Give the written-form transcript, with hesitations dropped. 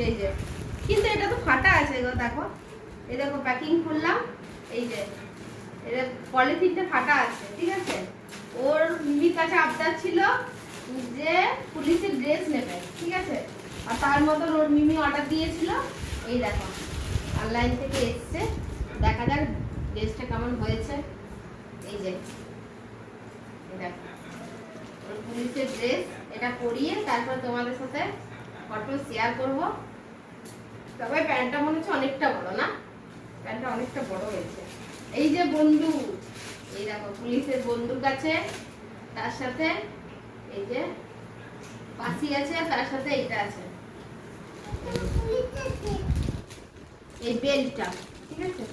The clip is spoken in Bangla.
এই যে, কিন্তু এটা তো ফাটা আছে গো, দেখো এই দেখো প্যাকিং করলাম, এই যে এটা পলিথিনটা ফাটা আছে, ঠিক আছে। ওর মিমির কাছে আবদার ছিল যে পুলিশের ড্রেস নেবে, ঠিক আছে। আর তার মতন ওর মিমি অর্ডার দিয়েছিল, এই দেখো অনলাইন থেকে এসছে, দেখা যাক ড্রেসটা কেমন হয়েছে। এই যে দেখো ওর পুলিশের ড্রেস, এটা পরিয়ে তারপর তোমাদের সাথে ফটো শেয়ার করব। তবে প্যান্টটা মনে হচ্ছে অনেকটা বড়, না প্যান্টটা অনেকটা বড় হয়েছে। এই যে বন্দুক, এই দেখো পুলিশের বন্দুক আছে, তার সাথে এই যে পাসি আছে, তার সাথে এইটা আছে, এই বেল্টটা, ঠিক আছে।